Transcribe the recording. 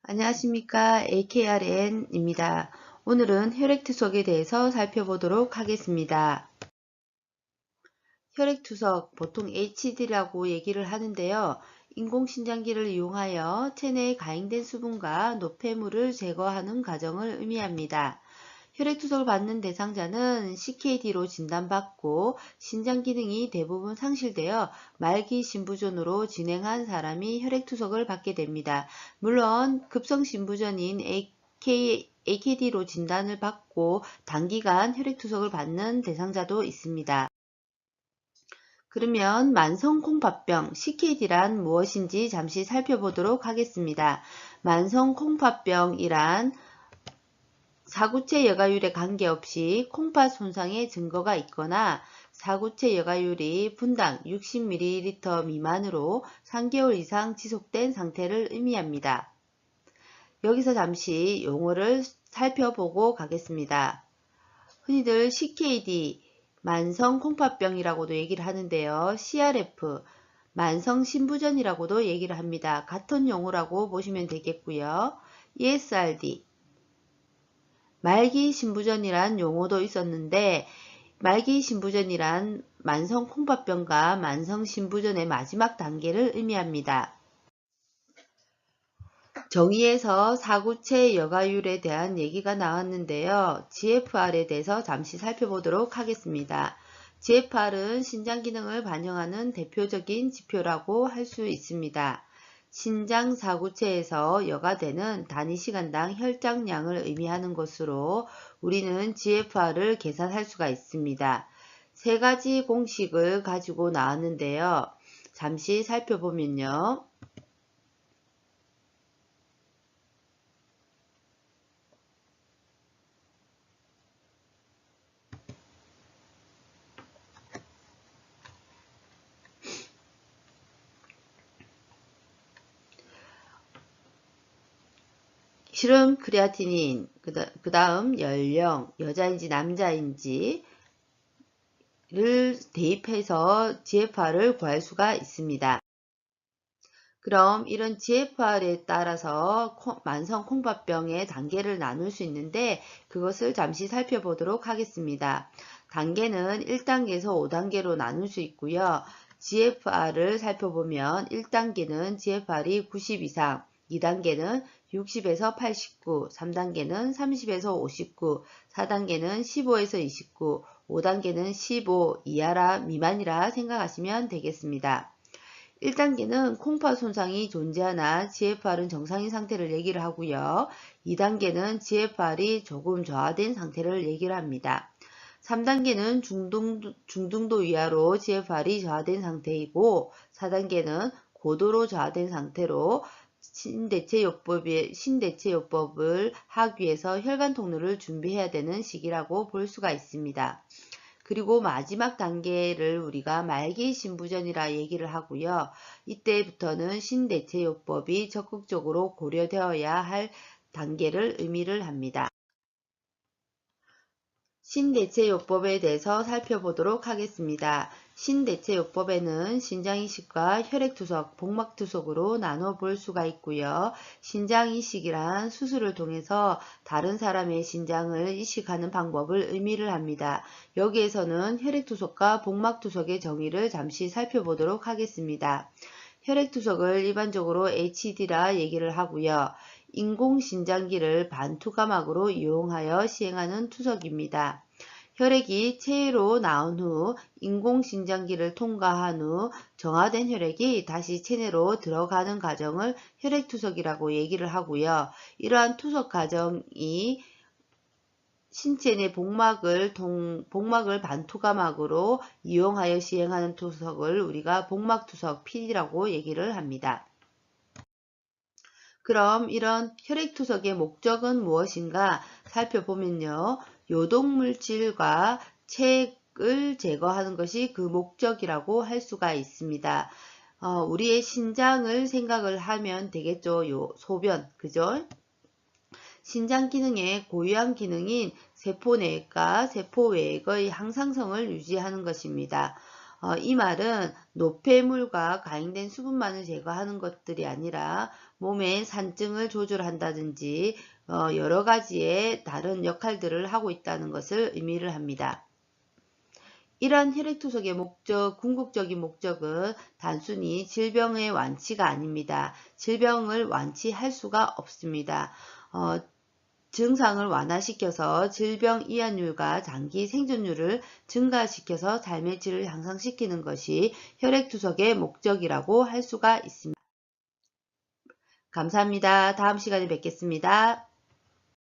안녕하십니까. AKRN입니다. 오늘은 혈액투석에 대해서 살펴보도록 하겠습니다. 혈액투석, 보통 HD라고 얘기를 하는데요. 인공신장기를 이용하여 체내에 가잉된 수분과 노폐물을 제거하는 과정을 의미합니다. 혈액투석을 받는 대상자는 CKD로 진단받고 신장 기능이 대부분 상실되어 말기 신부전으로 진행한 사람이 혈액투석을 받게 됩니다. 물론 급성신부전인 AKD로 진단을 받고 단기간 혈액투석을 받는 대상자도 있습니다. 그러면 만성콩팥병 CKD란 무엇인지 잠시 살펴보도록 하겠습니다. 만성콩팥병이란 사구체 여과율에 관계없이 콩팥 손상의 증거가 있거나 사구체 여과율이 분당 60ml 미만으로 3개월 이상 지속된 상태를 의미합니다. 여기서 잠시 용어를 살펴보고 가겠습니다. 흔히들 CKD, 만성 콩팥병이라고도 얘기를 하는데요. CRF, 만성 신부전이라고도 얘기를 합니다. 같은 용어라고 보시면 되겠고요. ESRD, 말기 신부전이란 용어도 있었는데 말기 신부전이란 만성 콩팥병과 만성 신부전의 마지막 단계를 의미합니다. 정의에서 사구체 여과율에 대한 얘기가 나왔는데요. GFR에 대해서 잠시 살펴보도록 하겠습니다. GFR은 신장 기능을 반영하는 대표적인 지표라고 할 수 있습니다. 신장 사구체에서 여과되는 단위 시간당 혈장량을 의미하는 것으로 우리는 GFR을 계산할 수가 있습니다. 세 가지 공식을 가지고 나왔는데요. 잠시 살펴보면요. 실험 크레아티닌, 그 다음 연령, 여자인지 남자인지를 대입해서 GFR을 구할 수가 있습니다. 그럼 이런 GFR에 따라서 만성 콩팥병의 단계를 나눌 수 있는데 그것을 잠시 살펴보도록 하겠습니다. 단계는 1단계에서 5단계로 나눌 수 있고요. GFR을 살펴보면 1단계는 GFR이 90 이상, 2단계는 60에서 89, 3단계는 30에서 59, 4단계는 15에서 29, 5단계는 15 이하라 미만이라 생각하시면 되겠습니다. 1단계는 콩팥 손상이 존재하나 GFR은 정상인 상태를 얘기를 하고요. 2단계는 GFR이 조금 저하된 상태를 얘기를 합니다. 3단계는 중등도 이하로 GFR이 저하된 상태이고 4단계는 고도로 저하된 상태로 신대체요법을 하기 위해서 혈관 통로를 준비해야 되는 시기라고 볼 수가 있습니다. 그리고 마지막 단계를 우리가 말기 신부전이라 얘기를 하고요. 이때부터는 신대체요법이 적극적으로 고려되어야 할 단계를 의미를 합니다. 신대체요법에 대해서 살펴보도록 하겠습니다. 신대체요법에는 신장이식과 혈액투석, 복막투석으로 나눠 볼 수가 있고요. 신장이식이란 수술을 통해서 다른 사람의 신장을 이식하는 방법을 의미를 합니다. 여기에서는 혈액투석과 복막투석의 정의를 잠시 살펴보도록 하겠습니다. 혈액투석을 일반적으로 HD라 얘기를 하고요. 인공신장기를 반투과막으로 이용하여 시행하는 투석입니다. 혈액이 체외로 나온 후 인공신장기를 통과한 후 정화된 혈액이 다시 체내로 들어가는 과정을 혈액투석이라고 얘기를 하고요. 이러한 투석 과정이 신체 내 복막을 반투과막으로 이용하여 시행하는 투석을 우리가 복막투석 PD라고 얘기를 합니다. 그럼 이런 혈액투석의 목적은 무엇인가 살펴보면요. 요독물질과 체액을 제거하는 것이 그 목적이라고 할 수가 있습니다. 우리의 신장을 생각을 하면 되겠죠. 소변, 그죠? 신장 기능의 고유한 기능인 세포내과, 세포외액의 항상성을 유지하는 것입니다. 이 말은 노폐물과 가행된 수분만을 제거하는 것들이 아니라 몸의 산증을 조절한다든지 여러 가지의 다른 역할들을 하고 있다는 것을 의미를 합니다. 이러한 혈액투석의 궁극적인 목적은 단순히 질병의 완치가 아닙니다. 질병을 완치할 수가 없습니다. 증상을 완화시켜서 질병 이완율과 장기 생존율을 증가시켜서 삶의 질을 향상시키는 것이 혈액투석의 목적이라고 할 수가 있습니다. 감사합니다. 다음 시간에 뵙겠습니다.